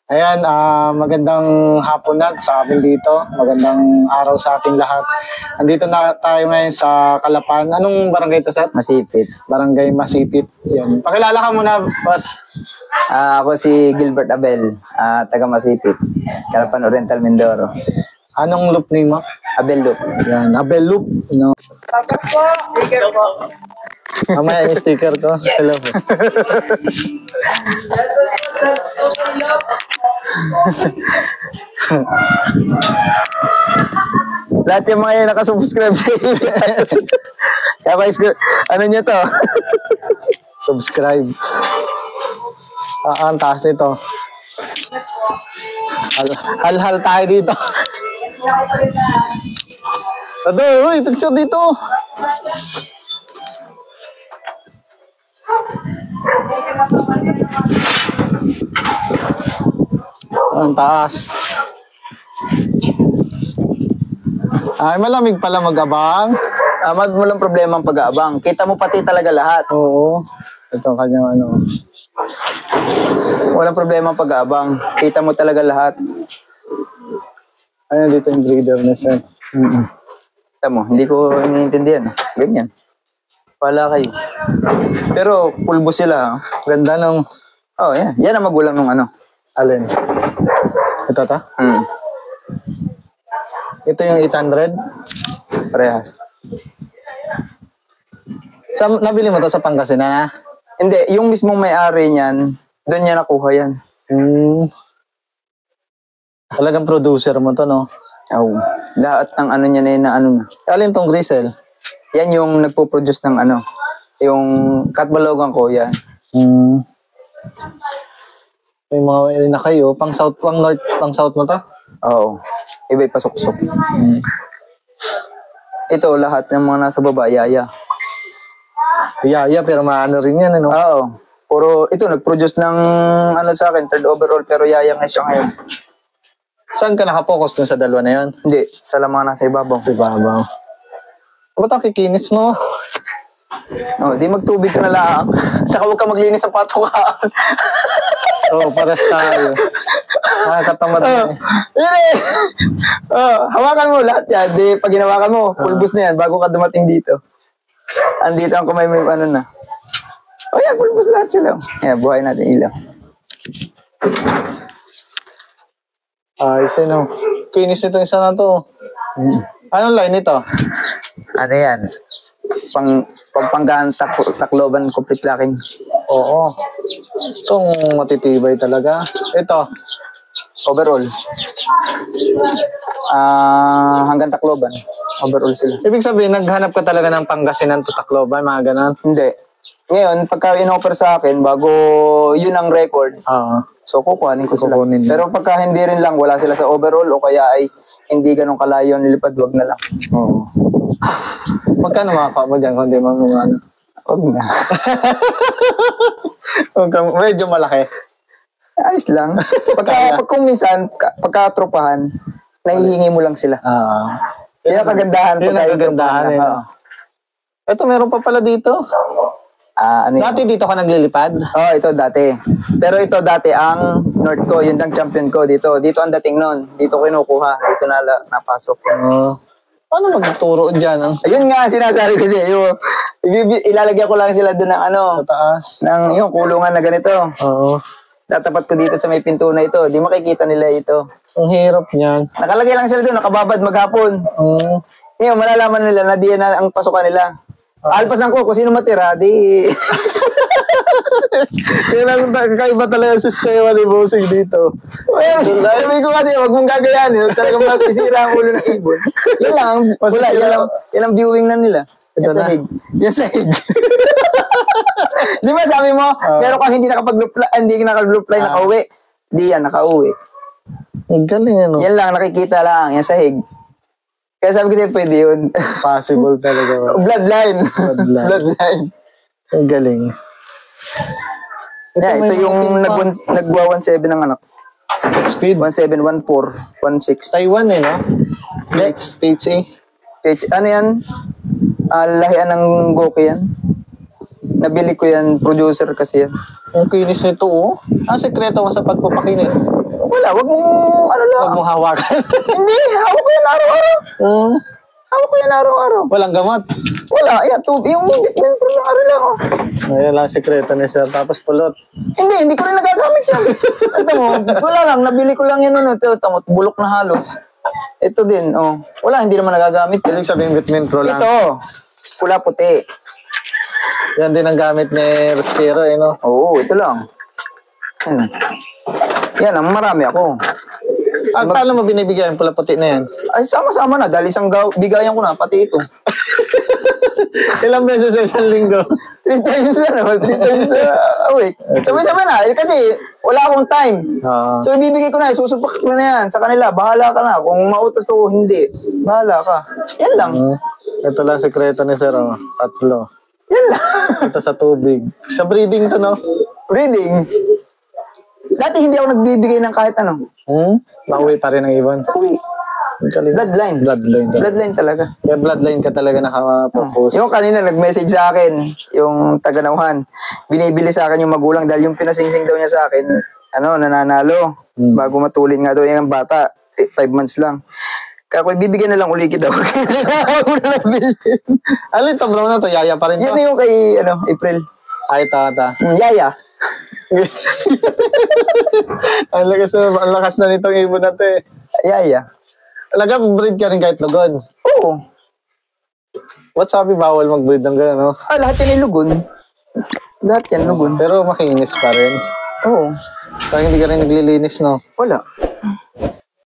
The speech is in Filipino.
Ayan, magandang hapon na sa amin dito. Magandang araw sa ating lahat. Andito na tayo ngayon sa Calapan. Anong barangay ito, sir? Masipit. Barangay Masipit. Yan. Pakilala ka muna, boss. Ako si Gilbert Abel, taga Masipit, Calapan Oriental, Mindoro. Anong loop name mo? Abel Loop. Yan, Abel Loop. No. Sticker po. Mamaya yung sticker ko. Hello po. Lahat yung mga nakasubscribe sa iyo. Kaya ano nyo to? Subscribe. Ang taas nito. Hal-hal tayo dito. Ado, uy, picture dito. Ang taas. Ay, malamig pala mag-abang. Walang problema ang pag-aabang. Kita mo pati talaga lahat. Oo. Ito ang kanyang ano. Walang problema ang pag-aabang. Kita mo talaga lahat. Ayun, dito yung breeder na sir. Kita mo, hindi ko iniintindihan. Ganyan. Wala kayo. Pero pulbo sila. Ganda nung... Oh, yan. Yan ang magulang ng ano. Alin? Ito ta? Ito yung 800. Parehas. Nabili mo to sa Pangasinan? Hindi, yung mismong may-ari niyan, doon niya nakuha yan. Talagang producer mo to, no? Oh, lahat ng ano niya na ano na. Alin tong Grisel? Yan yung nagpo-produce ng ano. Yung katbalogan ko, yan. May mga na kayo. Pang south, pang north, pang south mo to? Oo. Iba'y pasok-sok. Ito, lahat ng mga nasa baba, yaya. Yaya, pero maano rin yan, ano? Oo. Puro, ito, nag-produce ng ano sa akin, third overall, pero yaya nga siya ngayon. Saan ka nakapokus dun sa dalawa na yan? Hindi, sa mga nasa ibabaw. Sa ibabaw. Ba't ang kikinis, no? Oh, di magtubig ka na lang. Tsaka huwag ka maglinis ng patukaan. Oo, pares tayo. Nakakatamad na eh. Yun eh. Hawakan mo lahat yan. Di, pag hinawakan mo, pulbos na yan bago ka dumating dito. Andito ang kumay may ano na. O yan, pulbos lahat sila. Yan, buhay natin ilaw. Ayos eh, no? Kinis nito isa na to. Anong line nito? Ano yan? Pangpanggaan takloban complete locking. Oo. Itong matitibay talaga. Ito. Overall. Hanggang takloban. Overall sila. Ibig sabihin, naghanap ka talaga ng Pangasinan to Tacloban, mga ganun? Hindi. Ngayon, pagka in-offer sa akin, bago yun ang record, so kukuhanin ko sila. Pero pagka hindi rin lang, wala sila sa overall o kaya ay hindi ganun kalayo nilipad, wag na lang. Oo. Magkano makakuha mo dyan kung di mo ano? Wag na. Medyo malaki. Ayos lang. Pag kung minsan, pagka-tropahan, nahihingi mo lang sila. Yun ang kagandahan. Yun ang kagandahan. Ito, meron pa pala dito. Ano dati dito ka naglilipad? Oo, ito dati. Pero ito dati, ang North ko, yun ang champion ko dito. Dito ang dating nun. Dito kinukuha. Dito napasok. Paano magturo dyan? Ayun nga, sinasabi ko siya. Ilalagyan ko lang sila doon ng ano. Sa taas? Ng yung kulungan na ganito. Oo. Tatapat ko dito sa may pinto na ito. Di makikita nila ito. Ang hirap niyan. Nakalagay lang sila doon, nakababad maghapon. Ngayon, malalaman nila na diyan na ang pasukan nila. Alpasan ko, kung sino matira, di... Kailan kakaiba talaga ang sistema ni Bossing dito. Sabi ko kasi, huwag mong gagayanin. Huwag talaga masisira ang ulo ng ibon. Yan lang, wala, yan ang viewing na nila. Yan sahig. Yan sahig. Di ba sabi mo, meron kang hindi nakapag-loop-line, nakauwi. Di yan, nakauwi. Ang galing ano. Yan lang, nakikita lang, yan sahig. Kaya sabi ko sa'yo, pwede yun. Possible talaga. Bloodline. Ang galing. Ito yung nagwa-17 ng anak. Speed? 17, 14, 16. Taiwan eh, no? PHA. Ano yan? Lahian ng Goki yan. Nabili ko yan, producer kasi yan. Ang kinis nito, oh. Ang sekreto mo sa pagpapakinis? Wala, wag mong, ano lang. Huwag mong hawakan. Hindi, hawak ko yan araw-araw. Hawak ko yan araw-araw. Walang gamot. Wala, yan, tubig. Yung Bitmin Pro lang, ano lang, oh. Ayan lang ang sekreto ni sir. Tapos pulot. Hindi ko rin nagagamit yan. Ito mo, wala lang, nabili ko lang yan, ano, ito, tamot, bulok na halos. Ito din, oh. Wala, hindi naman nagagamit yan. Ibig sabihin Bitmin Pro lang. Ito, pula-puti. Yan din ang gamit ni Respiro, eh, no? Oo, ito lang. Yan, ang marami ako. At paano mo binibigyan yung pula puti na yan? Ay, sama-sama na. Dahil isang bigayan ko na, pati ito. Ilang beses sa isang linggo? 3 times na naman, 3 times a week. Sabay-sabay na, kasi wala akong time. So, ibibigay ko na, susupak ko na yan sa kanila. Bahala ka na. Kung mautos ko, hindi. Bahala ka. Yan lang. Ito lang sekreto ni sir, oh. 3. Yan lang. Ito sa tubig. Sa breeding to, no? Breeding. Dati hindi ako nagbibigay ng kahit ano. Mauwi pa rin ang ibon. Uwi. Bloodline. Bloodline talaga. Kaya bloodline ka talaga nakapokus. Yung kanina nag-message sa akin, yung taga-Nauhan, binibili sa akin yung magulang dahil yung pinasingsing daw niya sa akin, nananalo. Bago matulin nga daw yung bata, 5 months lang. Kaya kung ibibigyan na lang uli kita, Ano ito, bro na to? Yaya pa rin to? yan yung kay, April. Ay, ata. Yaya. Ang lakas na nitong ibon na to eh. Yaya. Talaga, breed ka rin kahit lugod. Oo. What sabi, bawal mag-breed ng gano'n, no? Lahat yan ay lugon. Lahat yan, lugon. Pero makinis pa rin. Oo. Parang hindi ka rin naglilinis, no? Wala.